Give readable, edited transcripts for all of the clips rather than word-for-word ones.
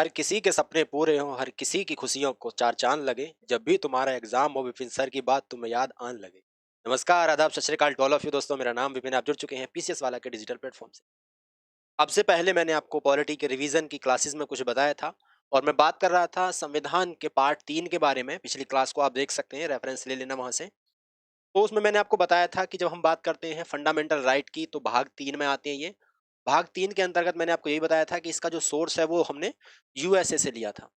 हर किसी के सपने पूरे हों, हर किसी की खुशियों को चार चांद लगे, जब भी तुम्हारा एग्जाम हो विपिन सर की बात तुम्हें याद आने लगे। नमस्कार, आदाब, सत श्री अकाल टू ऑल ऑफ यू दोस्तों, मेरा नाम विपिन, आप जुड़ चुके हैं पीसीएस वाला के डिजिटल प्लेटफॉर्म से। अब से पहले मैंने आपको पॉलिटी के रिवीजन की क्लासेस में कुछ बताया था और मैं बात कर रहा था संविधान के पार्ट 3 के बारे में। पिछली क्लास को आप देख सकते हैं, रेफरेंस ले लेना वहां से। तो उसमें मैंने आपको बताया था कि जब हम बात करते हैं फंडामेंटल राइट की तो भाग 3 में आते हैं ये। भाग 3 के अंतर्गत मैंने आपको यही बताया था कि इसका जो सोर्स है वो हमने यूएसए से लिया था।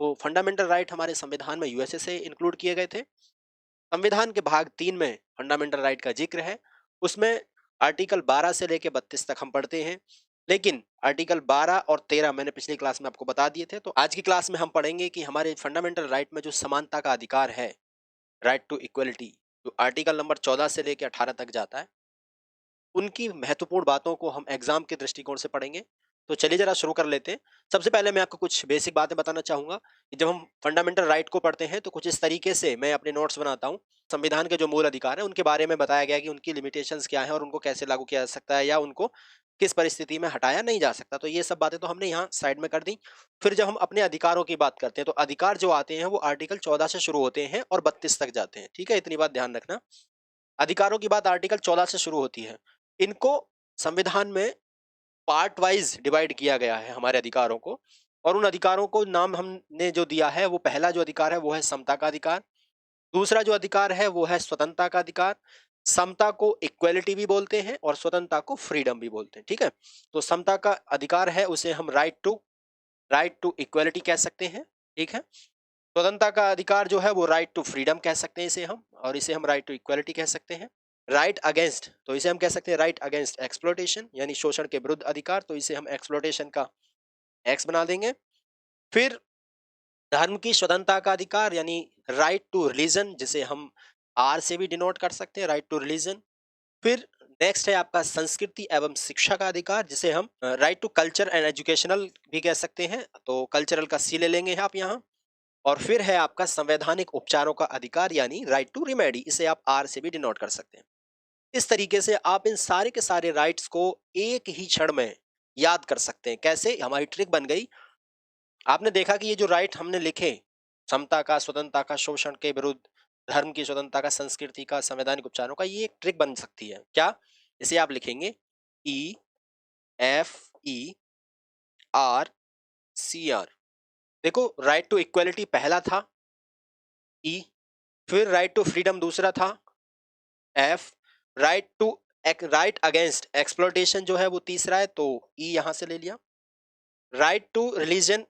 तो फंडामेंटल राइट हमारे संविधान में यूएसए से इंक्लूड किए गए थे। संविधान के भाग 3 में फंडामेंटल राइट का जिक्र है। उसमें आर्टिकल 12 से लेकर 32 तक हम पढ़ते हैं, लेकिन आर्टिकल 12 और 13 मैंने पिछली क्लास में आपको बता दिए थे। तो आज की क्लास में हम पढ़ेंगे कि हमारे फंडामेंटल राइट में जो समानता का अधिकार है, राइट टू इक्वलिटी, जो आर्टिकल नंबर 14 से लेकर 18 तक जाता है, उनकी महत्वपूर्ण बातों को हम एग्जाम के दृष्टिकोण से पढ़ेंगे। तो चलिए जरा शुरू कर लेते हैं। सबसे पहले मैं आपको कुछ बेसिक बातें बताना चाहूंगा कि जब हम फंडामेंटल राइट को पढ़ते हैं तो कुछ इस तरीके से मैं अपने नोट्स बनाता हूँ। संविधान के जो मूल अधिकार है उनके बारे में बताया गया कि उनकी लिमिटेशंस क्या है और उनको कैसे लागू किया जा सकता है या उनको किस परिस्थिति में हटाया नहीं जा सकता। तो ये सब बातें तो हमने यहाँ साइड में कर दी। फिर जब हम अपने अधिकारों की बात करते हैं तो अधिकार जो आते हैं वो आर्टिकल 14 से शुरू होते हैं और 32 तक जाते हैं। ठीक है, इतनी बात ध्यान रखना। अधिकारों की बात आर्टिकल 14 से शुरू होती है। इनको संविधान में पार्ट वाइज डिवाइड किया गया है हमारे अधिकारों को, और उन अधिकारों को नाम हमने जो दिया है वो पहला जो अधिकार है वो है समता का अधिकार। दूसरा जो अधिकार है वो है स्वतंत्रता का अधिकार। समता को इक्वलिटी भी बोलते हैं और स्वतंत्रता को फ्रीडम भी बोलते हैं। ठीक है, तो समता का अधिकार है उसे हम राइट टू इक्वलिटी कह सकते हैं। ठीक है, स्वतंत्रता का अधिकार जो है वो राइट टू फ्रीडम कह सकते हैं इसे हम, और इसे हम राइट टू इक्वलिटी कह सकते हैं। राइट अगेंस्ट, तो इसे हम कह सकते हैं राइट अगेंस्ट एक्सप्लोटेशन, यानी शोषण के विरुद्ध अधिकार, तो इसे हम एक्सप्लोटेशन का एक्स बना देंगे। फिर धर्म की स्वतंत्रता का अधिकार यानी राइट टू रिलीजन, जिसे हम आर से भी डिनोट कर सकते हैं, राइट टू रिलीजन। फिर नेक्स्ट है आपका संस्कृति एवं शिक्षा का अधिकार, जिसे हम right to culture and educational भी कह सकते हैं, तो कल्चरल का सी ले लेंगे आप यहाँ। और फिर है आपका संवैधानिक उपचारों का अधिकार यानी राइट टू रिमेडी, इसे आप आर से भी डिनोट कर सकते हैं। इस तरीके से आप इन सारे के सारे राइट्स को एक ही क्षण में याद कर सकते हैं। कैसे? हमारी ट्रिक बन गई। आपने देखा कि ये जो राइट हमने लिखे, समता का, स्वतंत्रता का, शोषण के विरुद्ध, धर्म की स्वतंत्रता का, संस्कृति का, संवैधानिक उपचारों का, ये एक ट्रिक बन सकती है। क्या? इसे आप लिखेंगे EFERCR। देखो, राइट टू इक्वलिटी पहला था ई, फिर राइट टू फ्रीडम दूसरा था एफ, राइट अगेंस्ट एक्सप्लोटेशन जो है वो तीसरा है, तो ई यहां से ले लिया। राइट टू रिलीजन,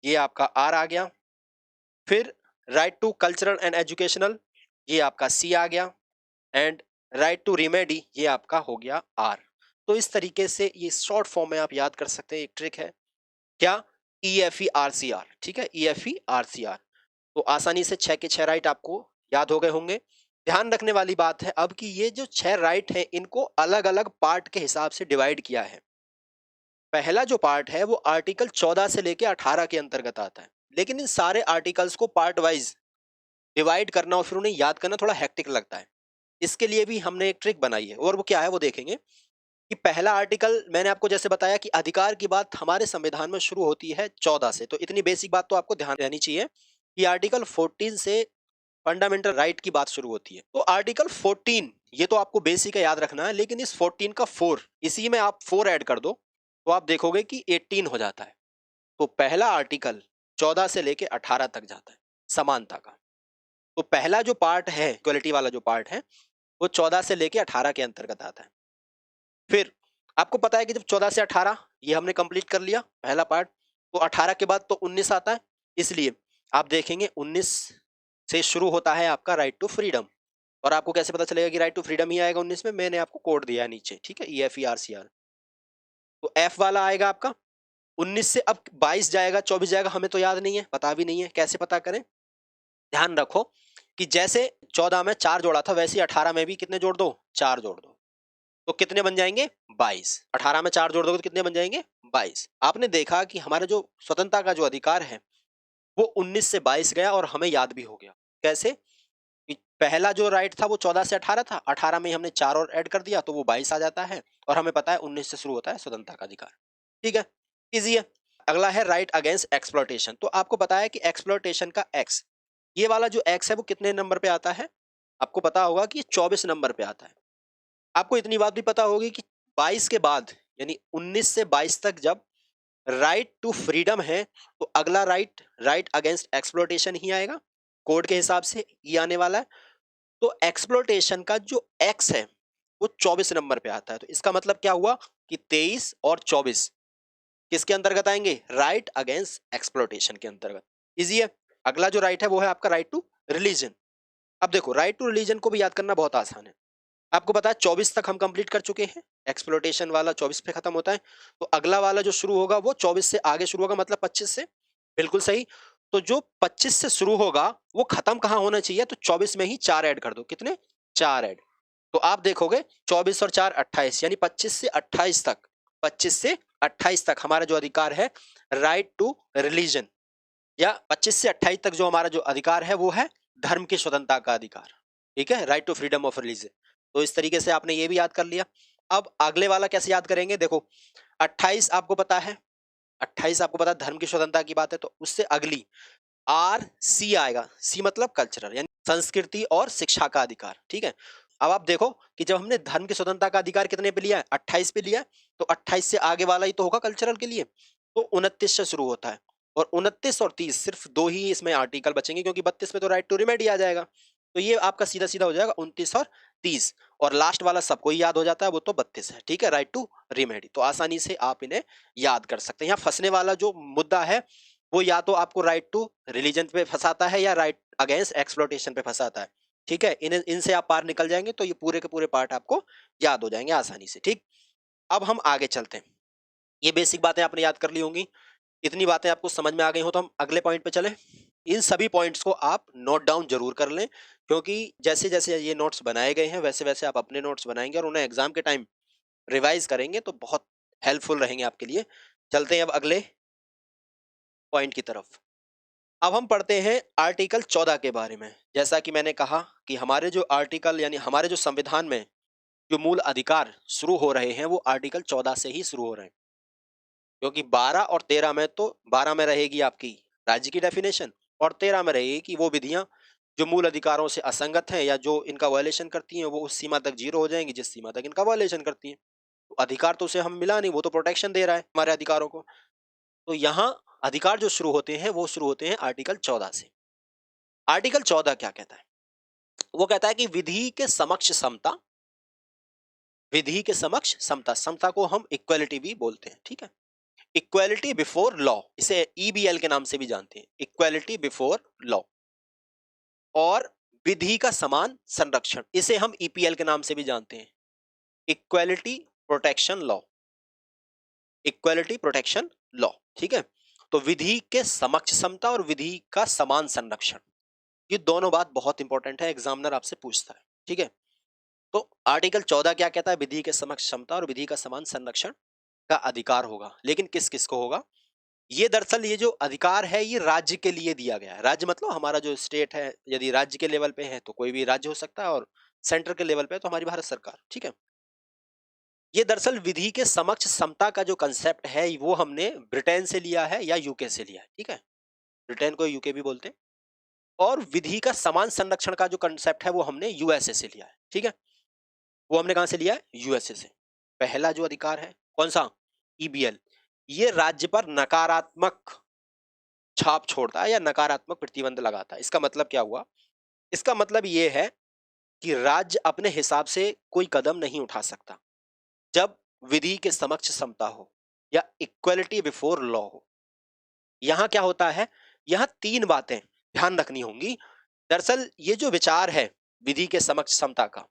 ये आपका आर आ गया। फिर right to cultural and educational, ये आपका सी आ गया। एंड राइट टू रिमेडी, ये आपका हो गया आर। तो इस तरीके से ये शॉर्ट फॉर्म में आप याद कर सकते हैं। एक ट्रिक है क्या? EFERCR। ठीक है, EFERCR। तो आसानी से 6 के 6 राइट आपको याद हो गए होंगे। ध्यान रखने वाली बात है अब कि ये जो 6 राइट हैं इनको अलग अलग पार्ट के हिसाब से डिवाइड किया है। पहला जो पार्ट है वो आर्टिकल 14 से लेके 18 के अंतर्गत आता है, लेकिन इन सारे आर्टिकल्स को पार्ट वाइज डिवाइड करना और फिर उन्हें याद करना थोड़ा हेक्टिक लगता है। इसके लिए भी हमने एक ट्रिक बनाई है, और वो क्या है वो देखेंगे कि पहला आर्टिकल मैंने आपको जैसे बताया कि अधिकार की बात हमारे संविधान में शुरू होती है 14 से। तो इतनी बेसिक बात तो आपको ध्यान रहनी चाहिए कि आर्टिकल 14 से फंडामेंटल राइट की बात शुरू होती है। तो आर्टिकल 14, ये तो आपको बेसिक है, याद रखना है, लेकिन इस 14 का 4, इसी में आप 4 ऐड कर दो तो आप देखोगे कि 18 हो जाता है। तो पहला आर्टिकल 14 से लेके 18 तक जाता है समानता का। तो पहला जो पार्ट है, इक्वलिटी वाला जो पार्ट है, वो 14 से लेके 18 के अंतर्गत आता है। फिर आपको पता है कि जब 14 से 18 ये हमने कंप्लीट कर लिया पहला पार्ट, तो 18 के बाद तो 19 आता है। इसलिए आप देखेंगे 19 से शुरू होता है आपका राइट टू फ्रीडम। और आपको कैसे पता चलेगा कि राइट टू फ्रीडम ही आएगा 19 में? मैंने आपको कोड दिया है नीचे। ठीक है, EFERCR। तो एफ वाला आएगा आपका 19 से। अब 22 जाएगा, 24 जाएगा, हमें तो याद नहीं है, पता भी नहीं है, कैसे पता करें? ध्यान रखो कि जैसे 14 में 4 जोड़ा था, वैसे ही 18 में भी कितने जोड़ दो? 4 जोड़ दो। तो कितने बन जाएंगे? 22। 18 में 4 जोड़ दोगे तो कितने बन जाएंगे? 22। आपने देखा कि हमारा जो स्वतंत्रता का जो अधिकार है वो 19 से 22 गया और हमें याद भी हो गया। कैसे? कि पहला जो राइट था वो 14 से 18 था, 18 में हमने 4 और ऐड कर दिया तो वो 22 आ जाता है, और हमें पता है 19 से शुरू होता है स्वतंत्रता का अधिकार। ठीक है, इजी है। अगला है राइट अगेंस्ट एक्सप्लॉयटेशन। तो आपको पता है कि एक्सप्लॉयटेशन का एक्स, ये वाला जो एक्स है वो कितने नंबर पे आता है? आपको पता होगा कि 24 नंबर पे आता है। आपको इतनी बात भी पता होगी कि 22 के बाद यानी 19 से 22 तक जब राइट टू फ्रीडम है तो अगला राइट अगेंस्ट एक्सप्लॉयटेशन ही आएगा। कोड के हिसाब से ये आने वाला है। तो एक्सप्लॉयटेशन का जो एक्स है वो 24 नंबर पे आता है। तो इसका मतलब क्या हुआ कि 23 और 24 किसके अंतर्गत आएंगे? राइट अगेंस्ट एक्सप्लॉयटेशन के अंतर्गत। इजी है। अगला जो राइट है वो है आपका राइट टू रिलीजन। अब देखो राइट टू रिलीजन को भी याद करना बहुत आसान है। आपको पता है 24 तक हम कंप्लीट कर चुके हैं। एक्सप्लॉयटेशन वाला 24 पे खत्म होता है। तो अगला वाला जो शुरू होगा वो 24 से आगे शुरू होगा, मतलब 25 से। बिल्कुल सही। तो जो 25 से शुरू होगा वो खत्म कहां होना चाहिए? तो 24 में ही 4 ऐड कर दो। कितने? 4 ऐड। तो आप देखोगे 24 और 4 28, यानी 25 से 28 तक, 25 से 28 तक हमारा जो अधिकार है राइट टू रिलीजन, या 25 से 28 तक जो हमारा जो अधिकार है वो है धर्म की स्वतंत्रता का अधिकार। ठीक है, right to freedom of religion. तो इस तरीके से आपने ये भी याद कर लिया। अब अगले वाला कैसे याद करेंगे? देखो 28 आपको पता है, 28 आपको पता है धर्म की स्वतंत्रता की बात है। तो उससे अगली आर सी आएगा। सी मतलब कल्चरल, यानी संस्कृति और शिक्षा का अधिकार। ठीक है। अब आप देखो कि जब हमने धर्म की स्वतंत्रता का अधिकार कितने पे लिया है? 28 पे लिया है। तो 28 से आगे वाला ही तो होगा कल्चरल के लिए। तो 29 से शुरू होता है। और 29 और 30 सिर्फ दो ही इसमें आर्टिकल बचेंगे, क्योंकि 32 में तो राइट टू रिमेडी आ जाएगा। तो ये आपका सीधा सीधा हो जाएगा 29 और 30। और लास्ट वाला सबको ही याद हो जाता है, वो तो 32 है। ठीक है, राइट टू रिमेडी। तो आसानी से आप इन्हें याद कर सकते हैं। यहाँ फंसने वाला जो मुद्दा है वो या तो आपको राइट टू रिलीजन पे फंसाता है या राइट अगेंस्ट एक्सप्लॉयटेशन पे फंसाता है। ठीक है, इनसे आप पार निकल जाएंगे तो ये पूरे के पूरे पार्ट आपको याद हो जाएंगे आसानी से। ठीक, अब हम आगे चलते हैं। ये बेसिक बातें आपने याद कर ली होंगी। इतनी बातें आपको समझ में आ गई हो तो हम अगले पॉइंट पे चले। इन सभी पॉइंट्स को आप नोट डाउन जरूर कर लें, क्योंकि जैसे जैसे ये नोट्स बनाए गए हैं वैसे वैसे आप अपने नोट्स बनाएंगे और उन्हें एग्जाम के टाइम रिवाइज करेंगे तो बहुत हेल्पफुल रहेंगे आपके लिए। चलते हैं अब अगले पॉइंट की तरफ। अब हम पढ़ते हैं आर्टिकल 14 के बारे में। जैसा कि मैंने कहा कि हमारे जो आर्टिकल यानी हमारे जो संविधान में जो मूल अधिकार शुरू हो रहे हैं वो आर्टिकल 14 से ही शुरू हो रहे हैं। क्योंकि 12 और 13 में, तो 12 में रहेगी आपकी राज्य की डेफिनेशन और 13 में रहेगी कि वो विधियां जो मूल अधिकारों से असंगत हैं या जो इनका वायलेशन करती हैं वो उस सीमा तक जीरो हो जाएंगी जिस सीमा तक इनका वायलेशन करती हैं। तो अधिकार तो उसे हम मिला नहीं, वो तो प्रोटेक्शन दे रहा है हमारे अधिकारों को। तो यहाँ अधिकार जो शुरू होते हैं वो शुरू होते हैं आर्टिकल 14 से। आर्टिकल 14 क्या कहता है? वो कहता है कि विधि के समक्ष समता, विधि के समक्ष समता, समता को हम इक्वलिटी भी बोलते हैं। ठीक है, इक्वलिटी बिफोर लॉ, इसे ईबीएल के नाम से भी जानते हैं, इक्वलिटी बिफोर लॉ। और विधि का समान संरक्षण, इसे हम ईपीएल के नाम से भी जानते हैं, equality protection law, equality protection law. ठीक है, तो विधि के समक्ष समता और विधि का समान संरक्षण, ये दोनों बात बहुत इंपॉर्टेंट है, एग्जामिनर आपसे पूछता है। ठीक है, तो आर्टिकल 14 क्या कहता है? विधि के समक्ष समता और विधि का समान संरक्षण का अधिकार होगा, लेकिन किस किस को होगा? ये दरअसल ये जो अधिकार है ये राज्य के लिए दिया गया है। राज्य मतलब हमारा जो स्टेट है, यदि राज्य के लेवल पे है तो कोई भी राज्य हो सकता है, और सेंटर के लेवल पे तो हमारी भारत सरकार। ठीक है, ये दरअसल विधि के समक्ष समता का जो कंसेप्ट है वो हमने ब्रिटेन से लिया है या यूके से लिया है। ठीक है, ब्रिटेन को यूके भी बोलते हैं। और विधि का समान संरक्षण का जो कंसेप्ट है वो हमने यूएसए से लिया है। ठीक है, वो हमने कहां से लिया है? यूएसए से। पहला जो अधिकार है कौन सा? ईबीएल, ये राज्य पर नकारात्मक छाप छोड़ता है या नकारात्मक प्रतिबंध लगाता है। इसका मतलब क्या हुआ? इसका मतलब ये है कि राज्य अपने हिसाब से कोई कदम नहीं उठा सकता जब विधि के समक्ष समता हो या इक्वलिटी बिफोर लॉ हो। यहां क्या होता है? यहां तीन बातें ध्यान रखनी होंगी। दरअसल ये जो विचार है विधि के समक्ष समता का,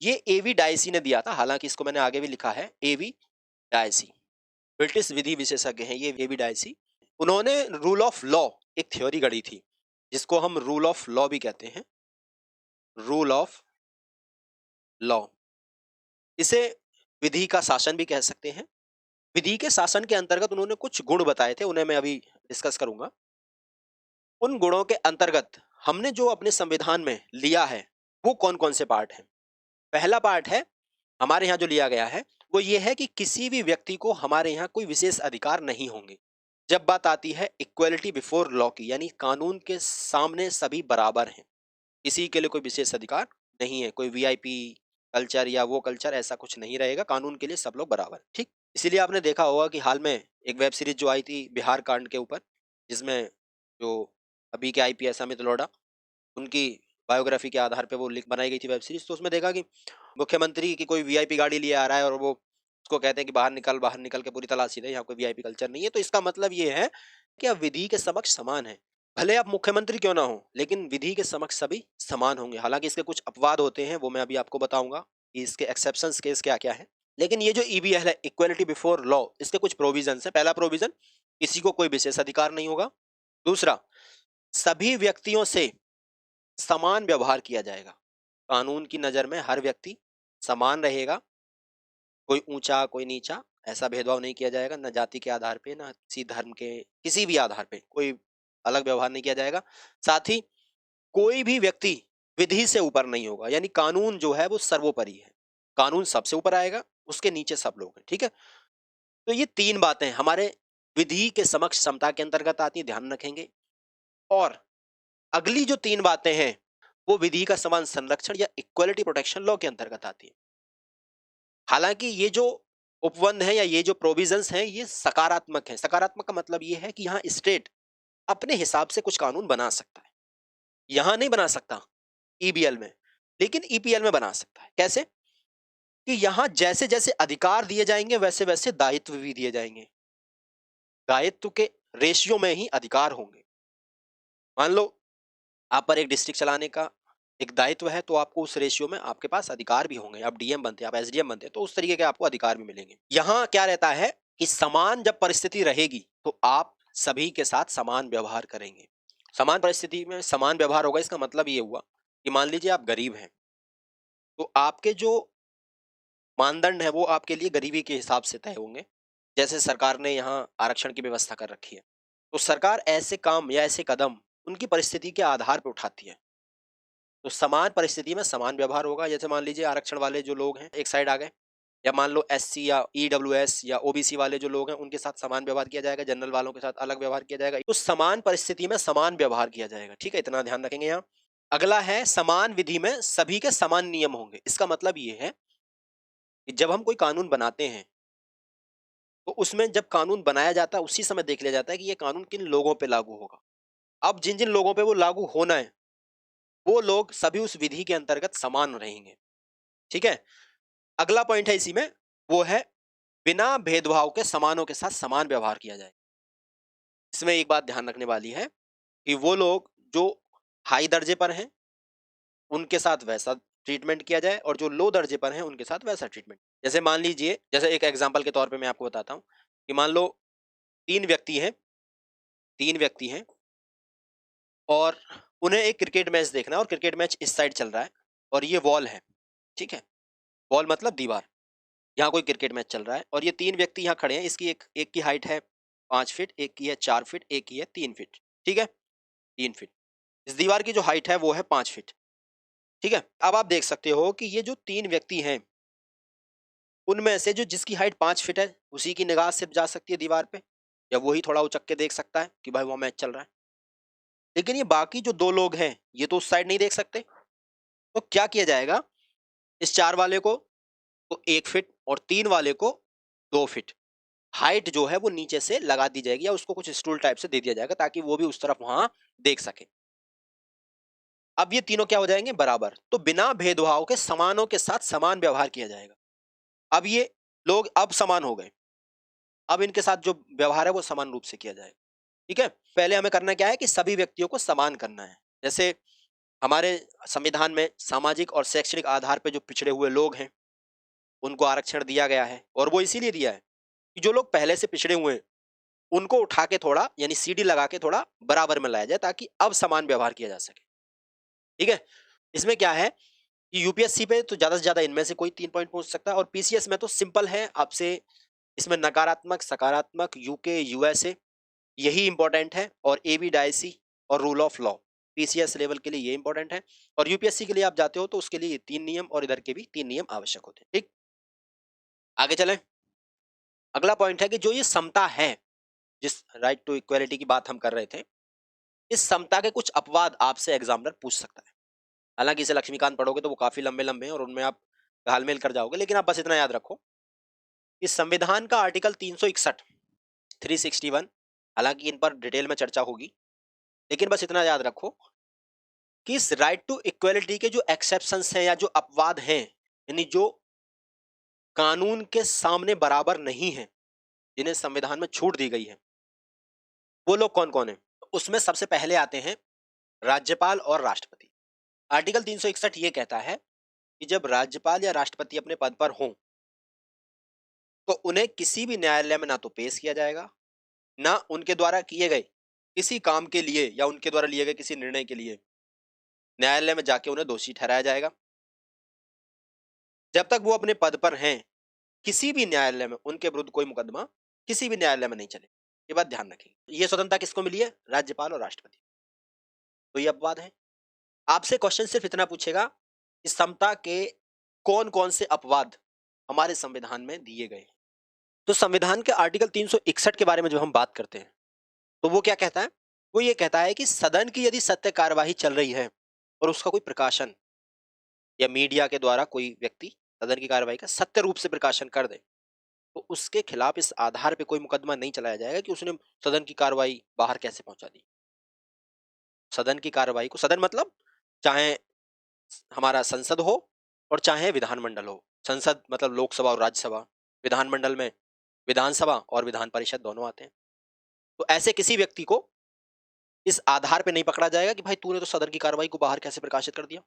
ये एवी डायसी ने दिया था। हालांकि इसको मैंने आगे भी लिखा है, एवी डायसी, ब्रिटिश विधि विशेषज्ञ हैं ये एवी डायसी। उन्होंने रूल ऑफ लॉ एक थ्योरी गढ़ी थी जिसको हम रूल ऑफ लॉ भी कहते हैं, रूल ऑफ लॉ। इसे विधि का शासन भी कह सकते हैं। विधि के शासन के अंतर्गत उन्होंने कुछ गुण बताए थे, उन्हें मैं अभी डिस्कस करूंगा। उन गुणों के अंतर्गत हमने जो अपने संविधान में लिया है वो कौन कौन से पार्ट हैं? पहला पार्ट है हमारे यहाँ जो लिया गया है वो ये है कि किसी भी व्यक्ति को हमारे यहाँ कोई विशेष अधिकार नहीं होंगे। जब बात आती है इक्वलिटी बिफोर लॉ की, यानी कानून के सामने सभी बराबर हैं, किसी के लिए कोई विशेष अधिकार नहीं है, कोई वीआईपी कल्चर या वो कल्चर, ऐसा कुछ नहीं रहेगा, कानून के लिए सब लोग बराबर हैं, ठीक। इसीलिए आपने देखा होगा कि हाल में एक वेब सीरीज जो आई थी बिहार कांड के ऊपर, जिसमें जो अभी के आईपीएस अमित लोढ़ा, उनकी बायोग्राफी के आधार पे वो लिख बनाई गई थी वेब सीरीज। तो उसमें देखा कि मुख्यमंत्री की कोई वीआईपी गाड़ी लिए आ रहा है और वो उसको कहते हैं कि बाहर निकल के पूरी तलाशी ले, यहाँ कोई वीआईपी कल्चर नहीं है। तो इसका मतलब ये है कि आप विधि के समक्ष समान है, भले आप मुख्यमंत्री क्यों ना हो, लेकिन विधि के समक्ष सभी समान होंगे। हालांकि इसके कुछ अपवाद होते हैं, वो मैं अभी आपको बताऊंगा कि इसके एक्सेप्शंस केस क्या क्या है। लेकिन ये जो ईबीएल है, इक्वलिटी बिफोर लॉ, इसके कुछ प्रोविजन है। पहला प्रोविजन, किसी को कोई विशेष अधिकार नहीं होगा। दूसरा, सभी व्यक्तियों से समान व्यवहार किया जाएगा, कानून की नजर में हर व्यक्ति समान रहेगा, कोई ऊंचा कोई नीचा ऐसा भेदभाव नहीं किया जाएगा, न जाति के आधार पे, न किसी धर्म के किसी भी आधार पे कोई अलग व्यवहार नहीं किया जाएगा। साथ ही कोई भी व्यक्ति विधि से ऊपर नहीं होगा, यानी कानून जो है वो सर्वोपरि है, कानून सबसे ऊपर आएगा, उसके नीचे सब लोग हैं, ठीक है। तो ये तीन बातें हमारे विधि के समक्ष समता के अंतर्गत आती है, ध्यान रखेंगे। और अगली जो तीन बातें हैं वो विधि का समान संरक्षण या इक्वलिटी प्रोटेक्शन लॉ के अंतर्गत आती है। हालांकि ये जो उपबंध है या ये जो प्रोविजंस हैं ये सकारात्मक है। सकारात्मक का मतलब ये है कि यहाँ स्टेट अपने हिसाब से कुछ कानून बना सकता है, यहाँ नहीं बना सकता ईबीएल में, लेकिन ईपीएल में बना सकता है। कैसे? कि यहाँ जैसे जैसे अधिकार दिए जाएंगे वैसे वैसे दायित्व भी दिए जाएंगे, दायित्व के रेशियो में ही अधिकार होंगे। मान लो आप पर एक डिस्ट्रिक्ट चलाने का एक दायित्व है, तो आपको उस रेशियो में आपके पास अधिकार भी होंगे। आप डीएम बनते हैं, आप एसडीएम बनते हैं, तो उस तरीके के आपको अधिकार भी मिलेंगे। यहाँ क्या रहता है कि समान जब परिस्थिति रहेगी तो आप सभी के साथ समान व्यवहार करेंगे। समान परिस्थिति में समान व्यवहार होगा, इसका मतलब ये हुआ कि मान लीजिए आप गरीब हैं, तो आपके जो मानदंड है वो आपके लिए गरीबी के हिसाब से तय होंगे। जैसे सरकार ने यहाँ आरक्षण की व्यवस्था कर रखी है, तो सरकार ऐसे काम या ऐसे कदम उनकी परिस्थिति के आधार पर उठाती है। तो समान परिस्थिति में समान व्यवहार होगा। जैसे मान लीजिए आरक्षण वाले जो लोग हैं एक साइड आ गए, या मान लो एससी या ईडब्ल्यूएस या ओबीसी वाले जो लोग हैं उनके साथ समान व्यवहार किया जाएगा, जनरल वालों के साथ अलग व्यवहार किया जाएगा। तो समान परिस्थिति में समान व्यवहार किया जाएगा, ठीक है, इतना ध्यान रखेंगे यहाँ। अगला है समान विधि में सभी के समान नियम होंगे। इसका मतलब ये है कि जब हम कोई कानून बनाते हैं तो उसमें जब कानून बनाया जाता है उसी समय देख लिया जाता है कि ये कानून किन लोगों पे लागू होगा। अब जिन जिन लोगों पे वो लागू होना है वो लोग सभी उस विधि के अंतर्गत समान रहेंगे, ठीक है। अगला पॉइंट है इसी में, वो है बिना भेदभाव के समानों के साथ समान व्यवहार किया जाए। इसमें एक बात ध्यान रखने वाली है कि वो लोग जो हाई दर्जे पर हैं उनके साथ वैसा ट्रीटमेंट किया जाए, और जो लो दर्जे पर हैं उनके साथ वैसा ट्रीटमेंट। जैसे मान लीजिए, जैसे एक एग्जांपल के तौर पे मैं आपको बताता हूँ कि मान लो तीन व्यक्ति हैं, तीन व्यक्ति हैं और उन्हें एक क्रिकेट मैच देखना है, और क्रिकेट मैच इस साइड चल रहा है और ये वॉल है, ठीक है। वॉल मतलब दीवार, यहाँ कोई क्रिकेट मैच चल रहा है और ये तीन व्यक्ति यहाँ खड़े हैं। इसकी एक की हाइट है 5 फीट, एक की है 4 फीट, एक की है 3 फीट, ठीक है, 3 फीट। इस दीवार की जो हाइट है वो है 5 फीट, ठीक है। अब आप देख सकते हो कि ये जो तीन व्यक्ति हैं उनमें से जो जिसकी हाइट 5 फीट है उसी की निगाह सिर्फ जा सकती है दीवार पे, या वही थोड़ा उचक के देख सकता है कि भाई वहां मैच चल रहा है। लेकिन ये बाकी जो दो लोग हैं ये तो उस साइड नहीं देख सकते। तो क्या किया जाएगा, इस 4 वाले को तो 1 फीट और 3 वाले को 2 फीट हाइट जो है वो नीचे से लगा दी जाएगी, या उसको कुछ स्टूल टाइप से दे दिया जाएगा ताकि वो भी उस तरफ वहां देख सके। अब ये तीनों क्या हो जाएंगे, बराबर। तो बिना भेदभाव के समानों के साथ समान व्यवहार किया जाएगा। अब ये लोग अब समान हो गए, अब इनके साथ जो व्यवहार है वो समान रूप से किया जाएगा, ठीक है। पहले हमें करना क्या है कि सभी व्यक्तियों को समान करना है। जैसे हमारे संविधान में सामाजिक और शैक्षणिक आधार पर जो पिछड़े हुए लोग हैं उनको आरक्षण दिया गया है, और वो इसीलिए दिया है कि जो लोग पहले से पिछड़े हुए हैं उनको उठा के थोड़ा, यानी सीढ़ी लगा के थोड़ा बराबर में लाया जाए ताकि अब समान व्यवहार किया जा सके, ठीक है। इसमें क्या है कि यूपीएससी पे तो ज्यादा से ज्यादा इनमें से कोई 3 पॉइंट पूछ सकता है, और पीसीएस में तो सिंपल है आपसे। इसमें नकारात्मक, सकारात्मक, यूके, यूएसए यही इंपॉर्टेंट है, और एबी डायसी और rule of law PCS level के लिए ये इंपॉर्टेंट है। और यूपीएससी के लिए आप जाते हो तो उसके लिए ये 3 नियम और इधर के भी 3 नियम आवश्यक होते हैं, ठीक। आगे चलें। अगला पॉइंट है कि जो ये समता है, जिस राइट टू इक्वलिटी की बात हम कर रहे थे, इस समता के कुछ अपवाद आपसे एग्जामिनर पूछ सकता है। हालांकि इसे लक्ष्मीकांत पढ़ोगे तो वो काफी लंबे लंबे हैं और उनमें आप घालमेल कर जाओगे, लेकिन आप बस इतना याद रखो कि संविधान का आर्टिकल 361, 361, हालांकि इन पर डिटेल में चर्चा होगी, लेकिन बस इतना याद रखो कि इस राइट टू इक्वलिटी के जो एक्सेप्शंस हैं या जो अपवाद हैं, यानी जो कानून के सामने बराबर नहीं है, जिन्हें संविधान में छूट दी गई है, वो लोग कौन कौन है? उसमें सबसे पहले आते हैं राज्यपाल और राष्ट्रपति। आर्टिकल 361 ये कहता है कि जब राज्यपाल या राष्ट्रपति अपने पद पर हों तो उन्हें किसी भी न्यायालय में ना तो पेश किया जाएगा, ना उनके द्वारा किए गए किसी काम के लिए या उनके द्वारा लिए गए किसी निर्णय के लिए न्यायालय में जाके उन्हें दोषी ठहराया जाएगा। जब तक वो अपने पद पर हैं, किसी भी न्यायालय में उनके विरुद्ध कोई मुकदमा किसी भी न्यायालय में नहीं चले। ये बात ध्यान रखिए। ये स्वतंत्रता किसको मिली है? राज्यपाल और राष्ट्रपति। तो ये अपवाद है। आपसे क्वेश्चन सिर्फ इतना पूछेगा कि समता के कौन कौन से अपवाद हमारे संविधान में दिए गए हैं। तो संविधान के आर्टिकल 361 के बारे में जो हम बात करते हैं, तो वो क्या कहता है? वो ये कहता है कि सदन की यदि सत्य कार्यवाही चल रही है और उसका कोई प्रकाशन या मीडिया के द्वारा कोई व्यक्ति सदन की कार्यवाही का सत्य रूप से प्रकाशन कर दे, तो उसके खिलाफ इस आधार पे कोई मुकदमा नहीं चलाया जाएगा कि उसने सदन की कार्रवाई बाहर कैसे पहुंचा दी। सदन की कार्रवाई को, सदन मतलब चाहे हमारा संसद हो और चाहे विधानमंडल हो। संसद मतलब लोकसभा और राज्यसभा, विधानमंडल में विधानसभा और विधान परिषद दोनों आते हैं। तो ऐसे किसी व्यक्ति को इस आधार पे नहीं पकड़ा जाएगा कि भाई तूने तो सदन की कार्रवाई को बाहर कैसे प्रकाशित कर दिया।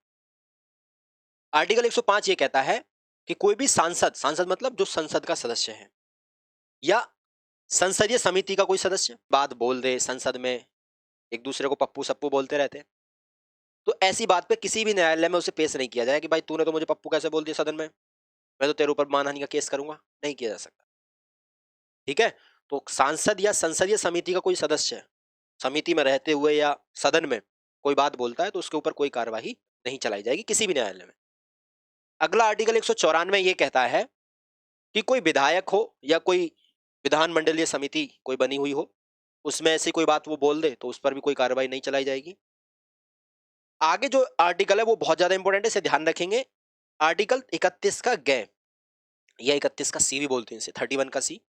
आर्टिकल 105 ये कहता है कि कोई भी सांसद, सांसद मतलब जो संसद का सदस्य है, या संसदीय समिति का कोई सदस्य बात बोल दे संसद में, एक दूसरे को पप्पू सप्पू बोलते रहते हैं, तो ऐसी बात पे किसी भी न्यायालय में उसे पेश नहीं किया जाए कि भाई तूने तो मुझे पप्पू कैसे बोल दिया सदन में, मैं तो तेरे ऊपर मानहानि का केस करूंगा। नहीं किया जा सकता। ठीक है। तो सांसद या संसदीय समिति का कोई सदस्य समिति में रहते हुए या सदन में कोई बात बोलता है तो उसके ऊपर कोई कार्यवाही नहीं चलाई जाएगी किसी भी न्यायालय में। अगला आर्टिकल 194 ये कहता है कि कोई विधायक हो या कोई विधानमंडलीय समिति कोई बनी हुई हो, उसमें ऐसी कोई बात वो बोल दे तो उस पर भी कोई कार्रवाई नहीं चलाई जाएगी। आगे जो आर्टिकल है वो बहुत ज्यादा इंपॉर्टेंट है, इसे ध्यान रखेंगे। आर्टिकल 31 का ग या 31 का सी भी बोलते हैं इसे, 31 का सी,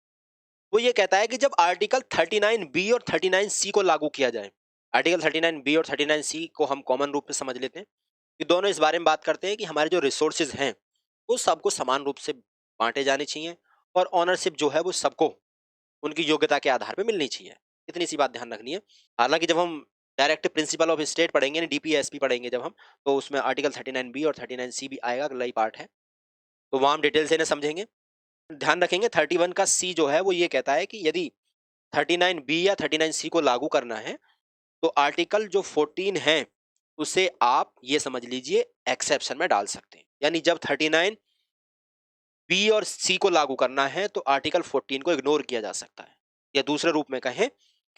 वो ये कहता है कि जब आर्टिकल 39 बी और 39 सी को लागू किया जाए। आर्टिकल 39 बी और 39 सी को हम कॉमन रूप में समझ लेते हैं कि दोनों इस बारे में बात करते हैं कि हमारे जो रिसोर्सेज हैं वो सबको समान रूप से बांटे जाने चाहिए और ऑनरशिप जो है वो सबको उनकी योग्यता के आधार पर मिलनी चाहिए। इतनी सी बात ध्यान रखनी है। हालांकि जब हम डायरेक्ट प्रिंसिपल ऑफ स्टेट पढ़ेंगे, डीपीएसपी पढ़ेंगे जब हम, तो उसमें आर्टिकल 39 बी और 39 सी भी आएगा, अगला ही पार्ट है, तो वहां हम डिटेल से इन्हें समझेंगे। ध्यान रखेंगे 31 का सी जो है वो ये कहता है कि यदि 39 बी या 39 सी को लागू करना है तो आर्टिकल जो 14 है उसे आप ये समझ लीजिए एक्सेप्शन में डाल सकते हैं। यानी जब 39 बी और सी को लागू करना है तो आर्टिकल 14 को इग्नोर किया जा सकता है, या दूसरे रूप में कहें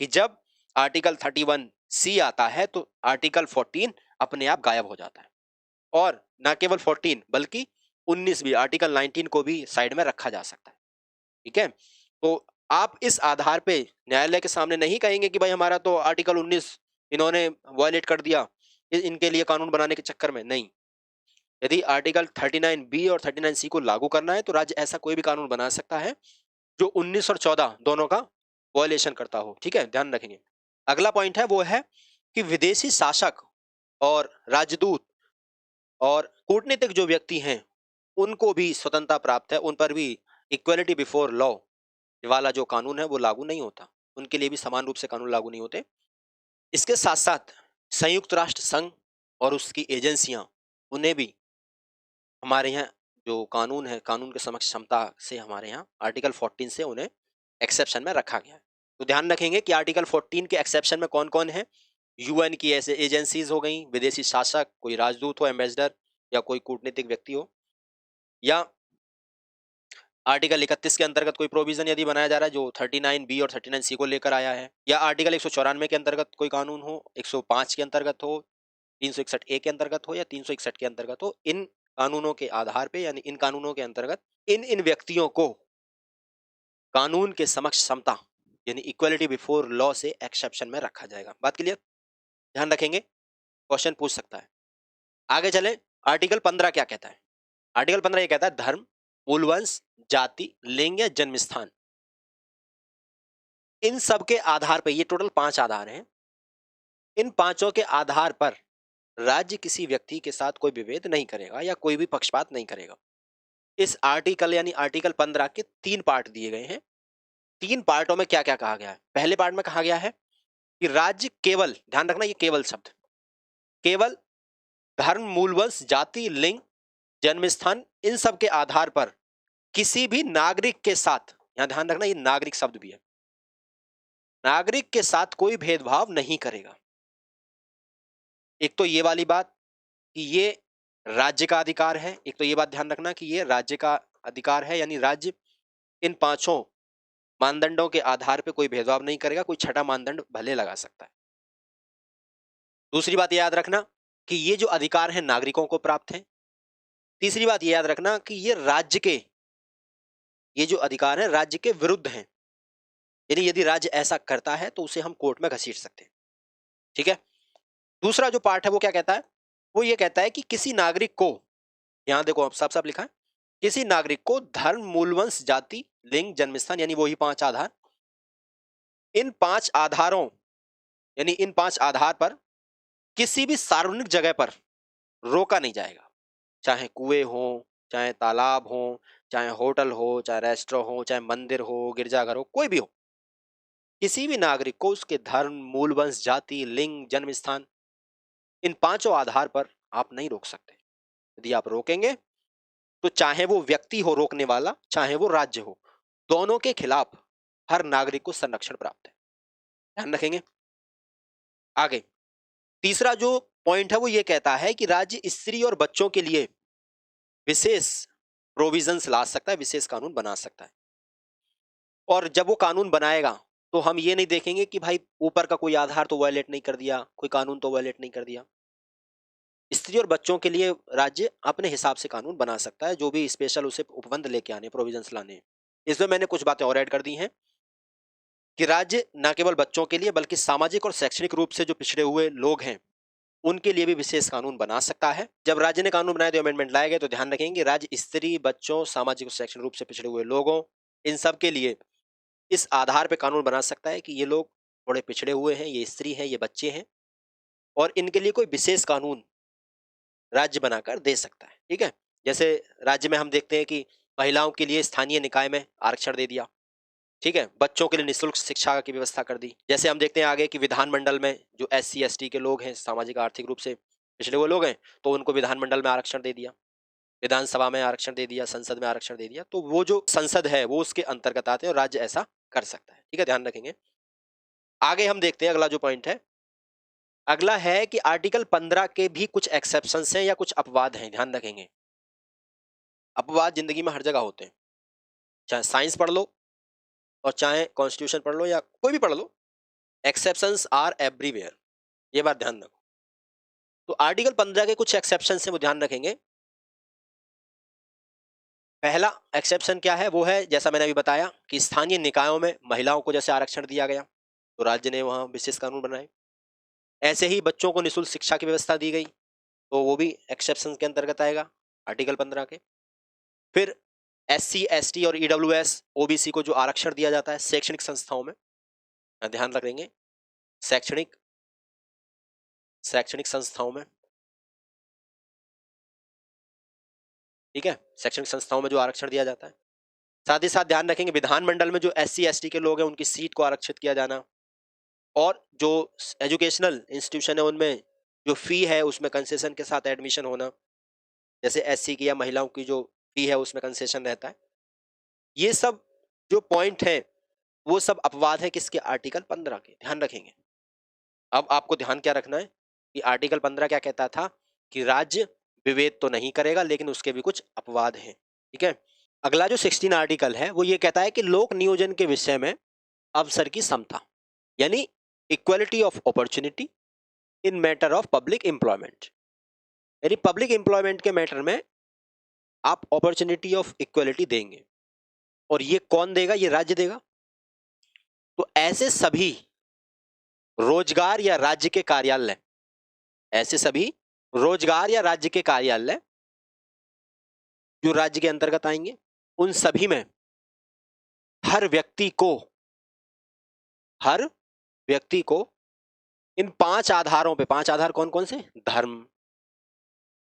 कि जब आर्टिकल 31 सी आता है तो आर्टिकल 14 अपने आप गायब हो जाता है। और ना केवल 14 बल्कि 19 भी, आर्टिकल 19 को भी साइड में रखा जा सकता है। ठीक है। तो आप इस आधार पे न्यायालय के सामने नहीं कहेंगे कि भाई हमारा तो आर्टिकल 19 इन्होंने वायलेट कर दिया इनके लिए कानून बनाने के चक्कर में। नहीं, यदि आर्टिकल 39 बी और 39 सी को लागू करना है तो राज्य ऐसा कोई भी कानून बना सकता है जो 19 और 14 दोनों का वायलेशन करता हो। ठीक है, ध्यान रखेंगे। अगला पॉइंट है वो है कि विदेशी शासक और राजदूत और कूटनीतिक जो व्यक्ति हैं उनको भी स्वतंत्रता प्राप्त है, उन पर भी इक्वलिटी बिफोर लॉ वाला जो कानून है वो लागू नहीं होता, उनके लिए भी समान रूप से कानून लागू नहीं होते। इसके साथ साथ संयुक्त राष्ट्र संघ और उसकी एजेंसियां, उन्हें भी हमारे यहाँ जो कानून है, कानून के समक्ष क्षमता से हमारे यहाँ आर्टिकल 14 से उन्हें एक्सेप्शन में रखा गया है। तो ध्यान रखेंगे कि आर्टिकल 14 के एक्सेप्शन में कौन कौन है। यूएन की ऐसे एजेंसीज हो गई, विदेशी शासक, कोई राजदूत हो, एम्बेसडर, या कोई कूटनीतिक व्यक्ति हो, या आर्टिकल 31 के अंतर्गत कोई प्रोविजन यदि बनाया जा रहा है जो 39 बी और 39 सी को लेकर आया है, या आर्टिकल 194 के अंतर्गत कोई कानून हो, 105 के अंतर्गत हो, 361 ए के अंतर्गत हो, या 361 के अंतर्गत हो, इन कानूनों के आधार पे यानी इन कानूनों के अंतर्गत इन इन व्यक्तियों को कानून के समक्ष समता यानी इक्वलिटी बिफोर लॉ से एक्सेप्शन में रखा जाएगा। बात क्लियर? ध्यान रखेंगे, क्वेश्चन पूछ सकता है। आगे चले, आर्टिकल 15 क्या कहता है? आर्टिकल 15 ये कहता है धर्म, मूलवंश, जाति, लिंग या जन्म स्थान, इन सब के आधार पर, ये टोटल 5 आधार हैं, इन पांचों के आधार पर राज्य किसी व्यक्ति के साथ कोई विभेद नहीं करेगा या कोई भी पक्षपात नहीं करेगा। इस आर्टिकल यानी आर्टिकल 15 के 3 पार्ट दिए गए हैं। 3 पार्टों में क्या क्या कहा गया है? पहले पार्ट में कहा गया है कि राज्य केवल, ध्यान रखना ये केवल शब्द, केवल धर्म, मूलवंश, जाति, लिंग, जन्म स्थान, इन सब के आधार पर किसी भी नागरिक के साथ, यहां ध्यान रखना ये नागरिक शब्द भी है, नागरिक के साथ कोई भेदभाव नहीं करेगा। एक तो ये वाली बात कि ये राज्य का अधिकार है, एक तो ये बात ध्यान रखना कि ये राज्य का अधिकार है, यानी राज्य इन पांचों मानदंडों के आधार पर कोई भेदभाव नहीं करेगा, कोई छठा मानदंड भले लगा सकता है। दूसरी बात याद रखना कि ये जो अधिकार है नागरिकों को प्राप्त है। तीसरी बात ये याद रखना कि ये राज्य के, ये जो अधिकार है राज्य के विरुद्ध हैं, यानी यदि राज्य ऐसा करता है तो उसे हम कोर्ट में घसीट सकते हैं। ठीक है। दूसरा जो पार्ट है वो क्या कहता है? वो ये कहता है कि किसी नागरिक को, यहां देखो अब साफ साफ लिखा है, किसी नागरिक को धर्म, मूलवंश, जाति, लिंग, जन्मस्थान, यानी वही 5 आधार, इन 5 आधारों यानी इन 5 आधार पर किसी भी सार्वजनिक जगह पर रोका नहीं जाएगा। चाहे कुएं हो, चाहे तालाब हो, चाहे होटल हो, चाहे रेस्टोरेंट हो, चाहे मंदिर हो, गिरजाघर हो, कोई भी हो, किसी भी नागरिक को उसके धर्म, मूलवंश, जाति, लिंग, जन्म स्थान, इन 5 आधार पर आप नहीं रोक सकते। यदि आप रोकेंगे तो चाहे वो व्यक्ति हो रोकने वाला, चाहे वो राज्य हो, दोनों के खिलाफ हर नागरिक को संरक्षण प्राप्त है। ध्यान रखेंगे। आगे तीसरा जो पॉइंट है वो ये कहता है कि राज्य स्त्री और बच्चों के लिए विशेष प्रोविजंस ला सकता है, विशेष कानून बना सकता है। और जब वो कानून बनाएगा तो हम ये नहीं देखेंगे कि भाई ऊपर का कोई आधार तो वायलेट नहीं कर दिया, कोई कानून तो वायलेट नहीं कर दिया। स्त्री और बच्चों के लिए राज्य अपने हिसाब से कानून बना सकता है, जो भी स्पेशल उसे उपबंध लेके आने, प्रोविजंस लाने। इसमें मैंने कुछ बातें और ऐड कर दी हैं कि राज्य न केवल बच्चों के लिए बल्कि सामाजिक और शैक्षणिक रूप से जो पिछड़े हुए लोग हैं उनके लिए भी विशेष कानून बना सकता है। जब राज्य ने कानून बनाए तो अमेंडमेंट लाए गए, तो ध्यान रखेंगे राज्य स्त्री, बच्चों, सामाजिक और शैक्षणिक रूप से पिछड़े हुए लोगों, इन सब के लिए इस आधार पर कानून बना सकता है कि ये लोग थोड़े पिछड़े हुए हैं, ये स्त्री हैं, ये बच्चे हैं, और इनके लिए कोई विशेष कानून राज्य बनाकर दे सकता है। ठीक है। जैसे राज्य में हम देखते हैं कि महिलाओं के लिए स्थानीय निकाय में आरक्षण दे दिया। ठीक है। बच्चों के लिए निःशुल्क शिक्षा की व्यवस्था कर दी। जैसे हम देखते हैं आगे कि विधानमंडल में जो SC ST के लोग हैं, सामाजिक आर्थिक रूप से पिछड़े हुए लोग हैं, तो उनको विधानमंडल में आरक्षण दे दिया, विधानसभा में आरक्षण दे दिया, संसद में आरक्षण दे दिया। तो वो जो संसद है वो उसके अंतर्गत आते हैं और राज्य ऐसा कर सकता है। ठीक है, ध्यान रखेंगे। आगे हम देखते हैं अगला जो पॉइंट है, अगला है कि आर्टिकल 15 के भी कुछ एक्सेप्शन हैं या कुछ अपवाद हैं। ध्यान रखेंगे, अपवाद जिंदगी में हर जगह होते हैं, चाहे साइंस पढ़ लो और चाहे कॉन्स्टिट्यूशन पढ़ लो या कोई भी पढ़ लो, एक्सेप्शंस आर एवरीवेयर, ये बात ध्यान रखो। तो आर्टिकल 15 के कुछ एक्सेप्शन हैं वो ध्यान रखेंगे। पहला एक्सेप्शन क्या है? वो है जैसा मैंने अभी बताया कि स्थानीय निकायों में महिलाओं को जैसे आरक्षण दिया गया तो राज्य ने वहां विशेष कानून बनाए। ऐसे ही बच्चों को निःशुल्क शिक्षा की व्यवस्था दी गई तो वो भी एक्सेप्शन के अंतर्गत आएगा आर्टिकल 15 के। फिर SC ST और EWS OBC को जो आरक्षण दिया जाता है शैक्षणिक संस्थाओं में, ध्यान रखेंगे, शैक्षणिक संस्थाओं में, ठीक है, शैक्षणिक संस्थाओं में जो आरक्षण दिया जाता है। साथ ही साथ ध्यान रखेंगे विधानमंडल में जो SC ST के लोग हैं उनकी सीट को आरक्षित किया जाना, और जो एजुकेशनल इंस्टीट्यूशन है उनमें जो फी है उसमें कंसेशन के साथ एडमिशन होना, जैसे SC की या महिलाओं की जो फी है उसमें कंसेशन रहता है। ये सब जो पॉइंट है वो सब अपवाद है किसके? आर्टिकल 15 के। ध्यान रखेंगे। अब आपको ध्यान क्या रखना है कि आर्टिकल 15 क्या कहता था कि राज्य विभेद तो नहीं करेगा लेकिन उसके भी कुछ अपवाद हैं। ठीक है। अगला जो 16 आर्टिकल है वो ये कहता है कि लोक नियोजन के विषय में अवसर की समता, यानी equality of opportunity in matter of public employment, यानी पब्लिक एम्प्लॉयमेंट के मैटर में आप अपॉर्चुनिटी ऑफ इक्वलिटी देंगे। और ये कौन देगा? ये राज्य देगा। तो ऐसे सभी रोजगार या राज्य के कार्यालय, ऐसे सभी रोजगार या राज्य के कार्यालय जो राज्य के अंतर्गत आएंगे, उन सभी में हर व्यक्ति को, हर व्यक्ति को इन 5 आधारों पे, 5 आधार कौन कौन से? धर्म,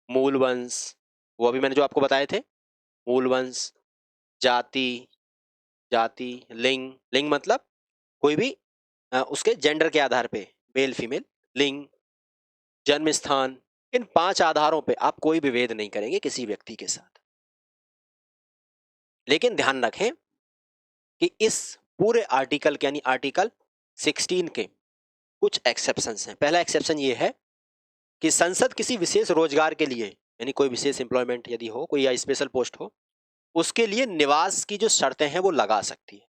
मूल वंश, वो अभी मैंने जो आपको बताए थे, मूल वंश, जाति, जाति, लिंग, लिंग मतलब कोई भी उसके जेंडर के आधार पे, मेल फीमेल, लिंग, जन्म स्थान, इन 5 आधारों पे आप कोई भी भेद नहीं करेंगे किसी व्यक्ति के साथ। लेकिन ध्यान रखें कि इस पूरे आर्टिकल के, यानी आर्टिकल 16 के कुछ एक्सेप्शंस हैं। पहला एक्सेप्शन ये है कि संसद किसी विशेष रोजगार के लिए, यानी कोई विशेष एम्प्लॉयमेंट यदि हो, कोई या स्पेशल पोस्ट हो, उसके लिए निवास की जो शर्तें हैं वो लगा सकती है।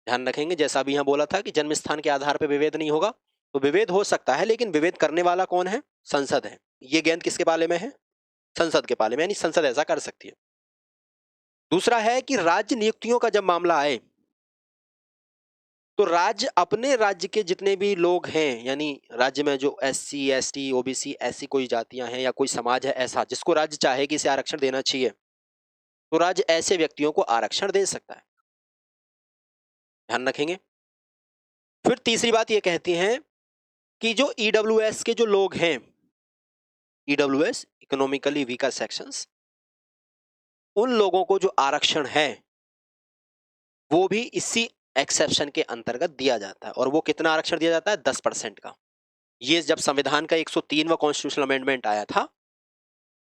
ध्यान रखेंगे, जैसा अभी यहां बोला था कि जन्म स्थान के आधार पर विभेद नहीं होगा, तो विभेद हो सकता है लेकिन विभेद करने वाला कौन है? संसद है। ये गेंद किसके पाले में है? संसद के पाले में, यानी संसद ऐसा कर सकती है। दूसरा है कि राज्य नियुक्तियों का जब मामला आए तो राज्य अपने राज्य के जितने भी लोग हैं, यानी राज्य में जो SC ST OBC ऐसी कोई जातियां हैं या कोई समाज है ऐसा जिसको राज्य चाहे कि इसे आरक्षण देना चाहिए, तो राज्य ऐसे व्यक्तियों को आरक्षण दे सकता है। ध्यान रखेंगे। फिर तीसरी बात ये कहती है कि जो EWS के जो लोग हैं, EWS इकोनॉमिकली वीकर सेक्शंस, उन लोगों को जो आरक्षण है वो भी इसी एक्सेप्शन के अंतर्गत दिया जाता है। और वो कितना आरक्षण दिया जाता है? 10% का। ये जब संविधान का 103वां कॉन्स्टिट्यूशनल अमेंडमेंट आया था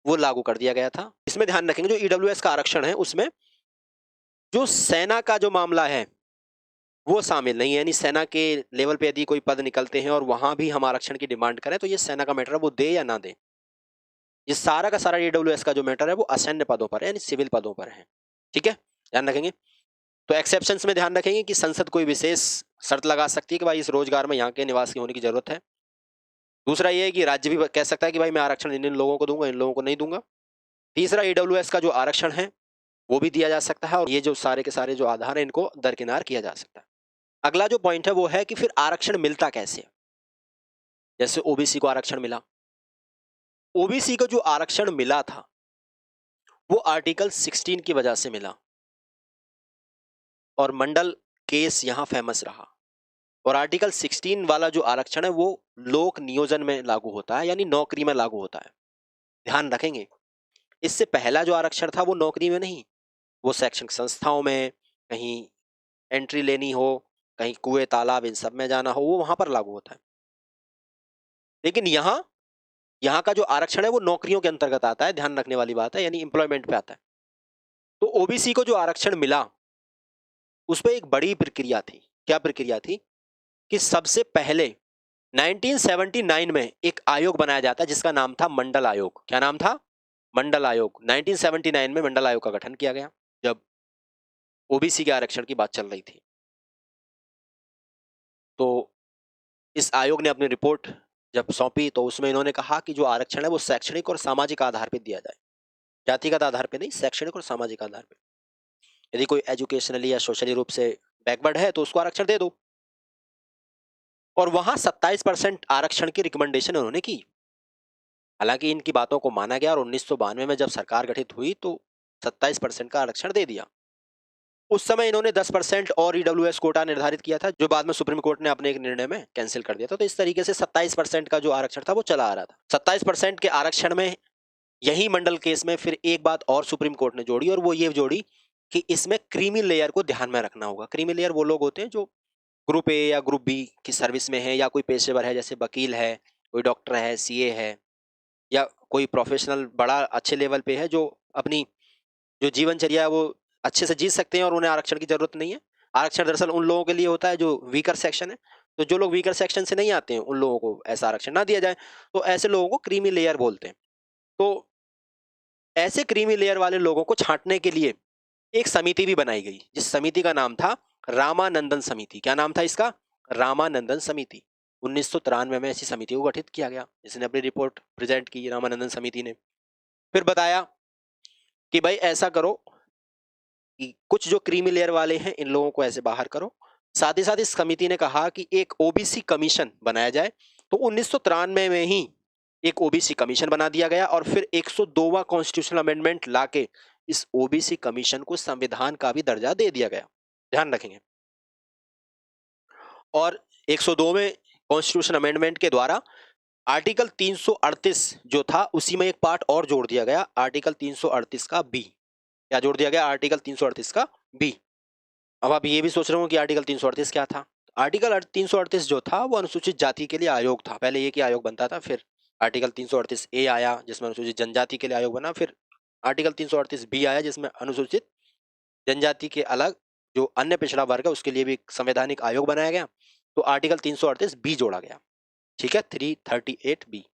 वो लागू कर दिया गया था। इसमें ध्यान रखेंगे जो EWS का आरक्षण है उसमें जो सेना का जो मामला है वो शामिल नहीं है, यानी सेना के लेवल पे यदि कोई पद निकलते हैं और वहां भी हम आरक्षण की डिमांड करें तो ये सेना का मैटर है, वो दे या ना दे। ये सारा का सारा EWS का जो मैटर है वो असैन्य पदों पर है, यानी सिविल पदों पर है। ठीक है, ध्यान रखेंगे। तो एक्सेप्शंस में ध्यान रखेंगे कि संसद कोई विशेष शर्त लगा सकती है कि भाई इस रोजगार में यहाँ के निवास की होने की जरूरत है। दूसरा ये है कि राज्य भी कह सकता है कि भाई मैं आरक्षण इन लोगों को दूंगा, इन लोगों को नहीं दूंगा। तीसरा, EWS का जो आरक्षण है वो भी दिया जा सकता है और ये जो सारे के सारे जो आधार है इनको दरकिनार किया जा सकता है। अगला जो पॉइंट है वो है कि फिर आरक्षण मिलता कैसे? जैसे OBC को आरक्षण मिला, OBC को जो आरक्षण मिला था वो आर्टिकल 16 की वजह से मिला और मंडल केस यहां फेमस रहा। और आर्टिकल 16 वाला जो आरक्षण है वो लोक नियोजन में लागू होता है, यानी नौकरी में लागू होता है। ध्यान रखेंगे, इससे पहला जो आरक्षण था वो नौकरी में नहीं, वो शैक्षणिक संस्थाओं में कहीं एंट्री लेनी हो, कहीं कुएं तालाब इन सब में जाना हो, वो वहां पर लागू होता है। लेकिन यहाँ का जो आरक्षण है वो नौकरियों के अंतर्गत आता है, ध्यान रखने वाली बात है, यानी एम्प्लॉयमेंट पे आता है। तो OBC को जो आरक्षण मिला उस पर एक बड़ी प्रक्रिया थी। क्या प्रक्रिया थी? कि सबसे पहले 1979 में एक आयोग बनाया जाता है जिसका नाम था मंडल आयोग। क्या नाम था? मंडल आयोग। 1979 में मंडल आयोग का गठन किया गया जब OBC के आरक्षण की बात चल रही थी। तो इस आयोग ने अपनी रिपोर्ट जब सौंपी तो उसमें इन्होंने कहा कि जो आरक्षण है वो शैक्षणिक और सामाजिक आधार पर दिया जाए, जातिगत आधार पर नहीं, शैक्षणिक और सामाजिक आधार पर। यदि कोई एजुकेशनली या सोशली रूप से बैकवर्ड है तो उसको आरक्षण दे दो। और वहां 27% आरक्षण की रिकमेंडेशन उन्होंने की। हालांकि इनकी बातों को माना गया और 1992 में जब सरकार गठित हुई तो 27% का आरक्षण दे दिया। उस समय इन्होंने 10% और EWS कोटा निर्धारित किया था जो बाद में सुप्रीम कोर्ट ने अपने एक निर्णय में कैंसिल कर दिया था। तो इस तरीके से 27% का जो आरक्षण था वो चला आ रहा था। 27% के आरक्षण में यही मंडल केस में फिर एक बात और सुप्रीम कोर्ट ने जोड़ी और वो ये जोड़ी कि इसमें क्रीमी लेयर को ध्यान में रखना होगा। क्रीमी लेयर वो लोग होते हैं जो ग्रुप A या ग्रुप B की सर्विस में है, या कोई पेशेवर है जैसे वकील है, कोई डॉक्टर है, CA है, या कोई प्रोफेशनल बड़ा अच्छे लेवल पे है जो अपनी जो जीवनचर्या है वो अच्छे से जी सकते हैं और उन्हें आरक्षण की जरूरत नहीं है। आरक्षण दरअसल उन लोगों के लिए होता है जो वीकर सेक्शन है। तो जो लोग वीकर सेक्शन से नहीं आते हैं उन लोगों को ऐसा आरक्षण ना दिया जाए, तो ऐसे लोगों को क्रीमी लेयर बोलते हैं। तो ऐसे क्रीमी लेयर वाले लोगों को छांटने के लिए एक समिति भी बनाई गई जिस समिति का नाम था रामानंदन समिति। क्या नाम था इसका? रामानंदन समिति। 1993 में ऐसी समिति को गठित किया गया जिसने अपनी रिपोर्ट प्रेजेंट की, रामानंदन समिति ने। फिर बताया कि भाई ऐसा करो कि कुछ जो क्रीमी लेयर वाले हैं इन लोगों को ऐसे बाहर करो। साथ ही साथ इस समिति ने कहा कि एक ओबीसी कमीशन बनाया जाए। तो 1993 में ही एक ओबीसी कमीशन बना दिया गया और फिर 102वां कॉन्स्टिट्यूशनल अमेंडमेंट लाके इस ओबीसी कमीशन को संविधान का भी दर्जा दे दिया गया। ध्यान रखेंगे। और 102वें कॉन्स्टिट्यूशन अमेंडमेंट के द्वारा आर्टिकल 338 जो था उसी में एक पार्ट और जोड़ दिया गया, आर्टिकल 338 का बी। क्या जोड़ दिया गया? आर्टिकल 338 का बी। अब आप ये भी सोच रहे हो कि आर्टिकल 338 क्या था? आर्टिकल 338 जो था वो अनुसूचित जाति के लिए आयोग था। पहले एक ही आयोग बनता था, फिर आर्टिकल 338 ए आया जिसमें अनुसूचित जनजाति के लिए आयोग बना, फिर आर्टिकल 338 बी आया जिसमें अनुसूचित जनजाति के अलग जो अन्य पिछड़ा वर्ग है उसके लिए भी एक संवैधानिक आयोग बनाया गया। तो आर्टिकल 338 बी जोड़ा गया। ठीक है, 338 बी।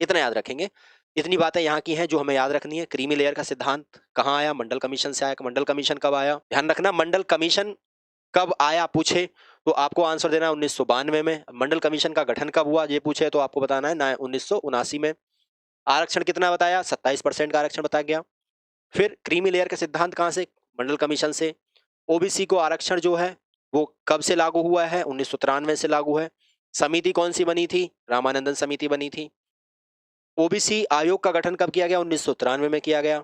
इतना याद रखेंगे। इतनी बातें यहाँ की हैं जो हमें याद रखनी है। क्रीमी लेयर का सिद्धांत कहाँ आया? मंडल कमीशन से आया। मंडल कमीशन कब आया? ध्यान रखना, मंडल कमीशन कब आया पूछे तो आपको आंसर देना है 1992 में। मंडल कमीशन का गठन कब हुआ ये पूछे तो आपको बताना है 1979 में। आरक्षण कितना बताया? 27% का आरक्षण बताया गया। फिर क्रीमी लेयर का सिद्धांत कहाँ से? मंडल कमीशन से। ओबीसी को आरक्षण जो है वो कब से लागू हुआ है? 1993 से लागू है। समिति कौन सी बनी थी? रामानंदन समिति बनी थी। ओबीसी आयोग का गठन कब किया गया? 1993 में किया गया।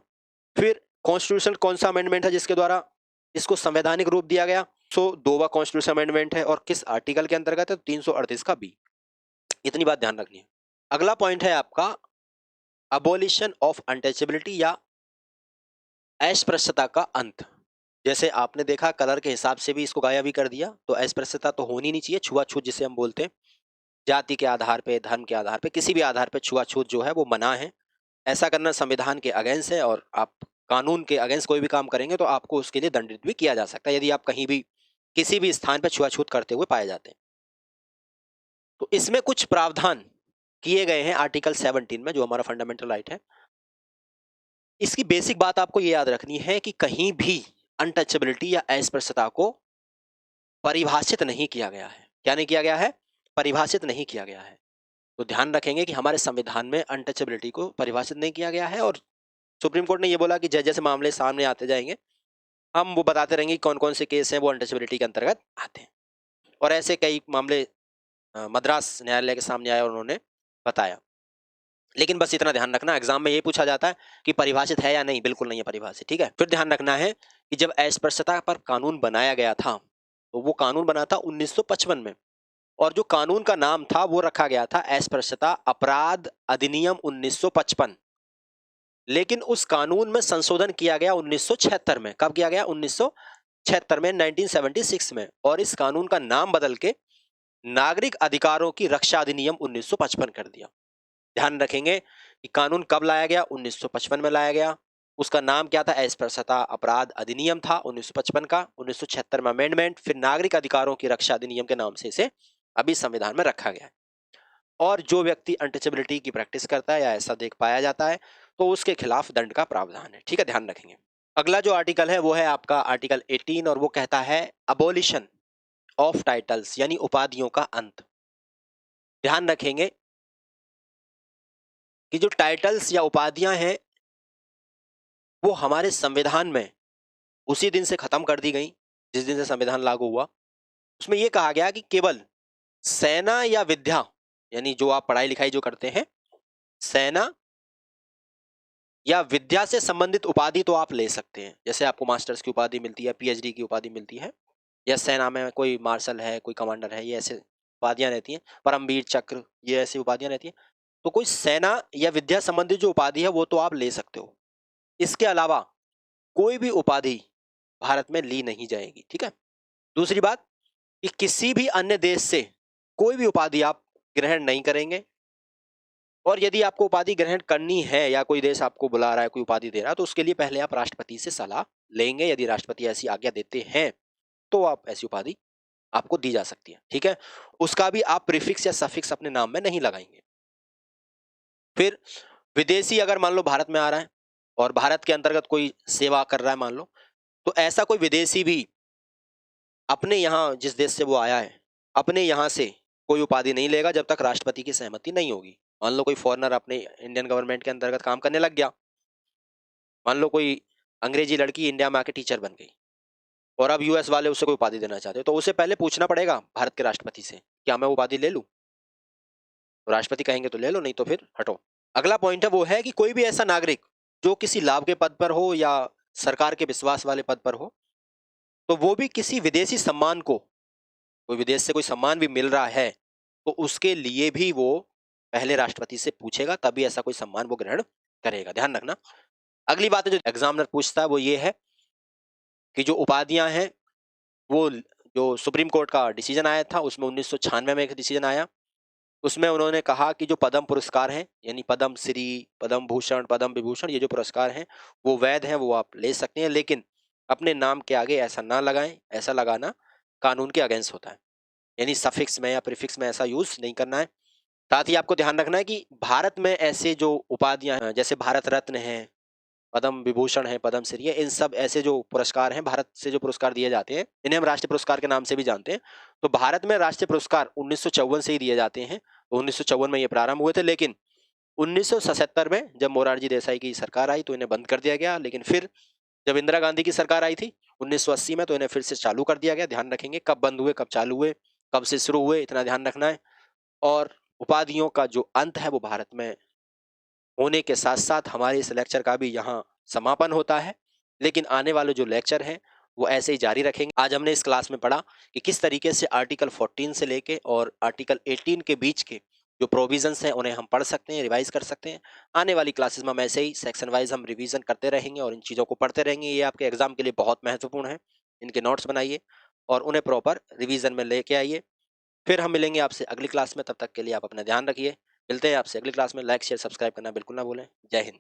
फिर कॉन्स्टिट्यूशन कौन सा अमेंडमेंट है जिसके द्वारा इसको संवैधानिक रूप दिया गया? 2वां कॉन्स्टिट्यूशन अमेंडमेंट है और किस आर्टिकल के अंतर्गत है? 338 का बी। इतनी बात ध्यान रखनी है। अगला पॉइंट है आपका अबोलिशन ऑफ अनटचेबिलिटी या अस्पृश्यता का अंत। जैसे आपने देखा कलर के हिसाब से भी इसको गायब भी कर दिया, तो अस्पृश्यता तो होनी नहीं चाहिए। छुआछूत जिसे हम बोलते हैं, जाति के आधार पे, धर्म के आधार पे, किसी भी आधार पे छुआछूत जो है वो मना है। ऐसा करना संविधान के अगेंस्ट है और आप कानून के अगेंस्ट कोई भी काम करेंगे तो आपको उसके लिए दंडित भी किया जा सकता है यदि आप कहीं भी किसी भी स्थान पर छुआछूत करते हुए पाए जाते हैं। तो इसमें कुछ प्रावधान किए गए हैं आर्टिकल 17 में जो हमारा फंडामेंटल राइट है। इसकी बेसिक बात आपको ये याद रखनी है कि कहीं भी अनटचेबिलिटी या अस्पृश्यता को परिभाषित नहीं किया गया है। क्या नहीं किया गया है? परिभाषित नहीं किया गया है। तो ध्यान रखेंगे कि हमारे संविधान में अनटचेबिलिटी को परिभाषित नहीं किया गया है और सुप्रीम कोर्ट ने ये बोला कि जैसे जैसे मामले सामने आते जाएंगे हम वो बताते रहेंगे कौन कौन से केस हैं वो अनटचेबिलिटी के अंतर्गत आते हैं। और ऐसे कई मामले मद्रास न्यायालय के सामने आए और उन्होंने बताया। लेकिन बस इतना ध्यान रखना, एग्जाम में ये पूछा जाता है कि परिभाषित है या नहीं। बिल्कुल नहीं है परिभाषित। ठीक है। फिर ध्यान रखना है कि जब अस्पृश्यता पर कानून बनाया गया था तो वो कानून बना था 1955 में और जो कानून का नाम था वो रखा गया था अस्पृश्यता अपराध अधिनियम 1955। लेकिन उस कानून में संशोधन किया गया 1976 में। कब किया गया? 1976 में, 1976 में। और इस कानून का नाम बदल के नागरिक अधिकारों की रक्षा अधिनियम 1955 कर दिया। ध्यान रखेंगे कि कानून कब लाया गया? 1955 में लाया गया। उसका नाम क्या था? अस्पृश्यता अपराध अधिनियम था 1955 का। 1976 में अमेंडमेंट, फिर नागरिक अधिकारों की रक्षा अधिनियम के नाम से इसे अभी संविधान में रखा गया है। और जो व्यक्ति अनटचेबिलिटी की प्रैक्टिस करता है या ऐसा देख पाया जाता है तो उसके खिलाफ दंड का प्रावधान है। ठीक है, ध्यान रखेंगे। अगला जो आर्टिकल है वो है आपका आर्टिकल 18 और वो कहता है अबोलिशन ऑफ टाइटल्स यानी उपाधियों का अंत। ध्यान रखेंगे कि जो टाइटल्स या उपाधियां हैं वो हमारे संविधान में उसी दिन से खत्म कर दी गई जिस दिन से संविधान लागू हुआ। उसमें यह कहा गया कि केवल सेना या विद्या यानी जो आप पढ़ाई लिखाई जो करते हैं, सेना या विद्या से संबंधित उपाधि तो आप ले सकते हैं। जैसे आपको मास्टर्स की उपाधि मिलती है, पीएचडी की उपाधि मिलती है, या सेना में कोई मार्शल है, कोई कमांडर है, ये ऐसे उपाधियां रहती हैं। परमवीर चक्र, ये ऐसी उपाधियां रहती हैं। तो कोई सेना या विद्या संबंधित जो उपाधि है वो तो आप ले सकते हो। इसके अलावा कोई भी उपाधि भारत में ली नहीं जाएगी। ठीक है। दूसरी बात कि किसी भी अन्य देश से कोई भी उपाधि आप ग्रहण नहीं करेंगे। और यदि आपको उपाधि ग्रहण करनी है या कोई देश आपको बुला रहा है, कोई उपाधि दे रहा है, तो उसके लिए पहले आप राष्ट्रपति से सलाह लेंगे। यदि राष्ट्रपति ऐसी आज्ञा देते हैं तो आप ऐसी उपाधि आपको दी जा सकती है। ठीक है। उसका भी आप प्रीफिक्स या सफिक्स अपने नाम में नहीं लगाएंगे। फिर विदेशी अगर मान लो भारत में आ रहा है और भारत के अंतर्गत कोई सेवा कर रहा है मान लो, तो ऐसा कोई विदेशी भी अपने यहाँ जिस देश से वो आया है अपने यहाँ से कोई उपाधि नहीं लेगा जब तक राष्ट्रपति की सहमति नहीं होगी। मान लो कोई फॉरेनर अपने इंडियन गवर्नमेंट के अंतर्गत काम करने लग गया, मान लो कोई अंग्रेजी लड़की इंडिया में आके टीचर बन गई और अब यूएस वाले उसे कोई उपाधि देना चाहते हो, तो उसे पहले पूछना पड़ेगा भारत के राष्ट्रपति से, क्या मैं वो उपाधि ले लूं? तो राष्ट्रपति कहेंगे तो ले लो, नहीं तो फिर हटो। अगला पॉइंट है वो है कि कोई भी ऐसा नागरिक जो किसी लाभ के पद पर हो या सरकार के विश्वास वाले पद पर हो, तो वो भी किसी विदेशी सम्मान को, कोई विदेश से कोई सम्मान भी मिल रहा है, तो उसके लिए भी वो पहले राष्ट्रपति से पूछेगा, तभी ऐसा कोई सम्मान वो ग्रहण करेगा। ध्यान रखना। अगली बात है जो एग्जामिनर पूछता है वो ये है कि जो उपाधियां हैं वो, जो सुप्रीम कोर्ट का डिसीजन आया था उसमें 1996 में एक डिसीजन आया, उसमें उन्होंने कहा कि जो पद्म पुरस्कार हैं, यानी पद्म श्री, पद्म भूषण, पद्म विभूषण, ये जो पुरस्कार हैं वो वैध हैं, वो आप ले सकते हैं, लेकिन अपने नाम के आगे ऐसा ना लगाएं, ऐसा लगाना कानून के अगेंस्ट होता है, यानी सफिक्स में या प्रीफिक्स में ऐसा यूज नहीं करना है। साथ ही आपको ध्यान रखना है कि भारत में ऐसे जो उपाधियां हैं जैसे भारत रत्न है, पद्म विभूषण है, पद्म श्री है, इन सब ऐसे जो पुरस्कार हैं, भारत से जो पुरस्कार दिए जाते हैं, इन्हें हम राष्ट्रीय पुरस्कार के नाम से भी जानते हैं। तो भारत में राष्ट्रीय पुरस्कार 1954 से ही दिए जाते हैं, तो 1954 में ये प्रारंभ हुए थे, लेकिन 1977 में जब मोरारजी देसाई की सरकार आई तो इन्हें बंद कर दिया गया, लेकिन फिर जब इंदिरा गांधी की सरकार आई थी 1980 में, तो इन्हें फिर से चालू कर दिया गया। ध्यान रखेंगे कब बंद हुए, कब चालू हुए, कब से शुरू हुए, इतना ध्यान रखना है। और उपाधियों का जो अंत है वो भारत में होने के साथ साथ हमारे इस लेक्चर का भी यहाँ समापन होता है, लेकिन आने वाले जो लेक्चर हैं वो ऐसे ही जारी रखेंगे। आज हमने इस क्लास में पढ़ा कि किस तरीके से आर्टिकल 14 से लेके और आर्टिकल 18 के बीच के जो प्रोविजंस हैं उन्हें हम पढ़ सकते हैं, रिवाइज कर सकते हैं। आने वाली क्लासेस में हम ऐसे ही सेक्शन वाइज हम रिवीजन करते रहेंगे और इन चीज़ों को पढ़ते रहेंगे। ये आपके एग्जाम के लिए बहुत महत्वपूर्ण है। इनके नोट्स बनाइए और उन्हें प्रॉपर रिवीजन में लेके आइए। फिर हम मिलेंगे आपसे अगली क्लास में, तब तक के लिए आप अपना ध्यान रखिए। मिलते हैं आपसे अगली क्लास में। लाइक शेयर सब्सक्राइब करना बिल्कुल ना भूलें। जय हिंद।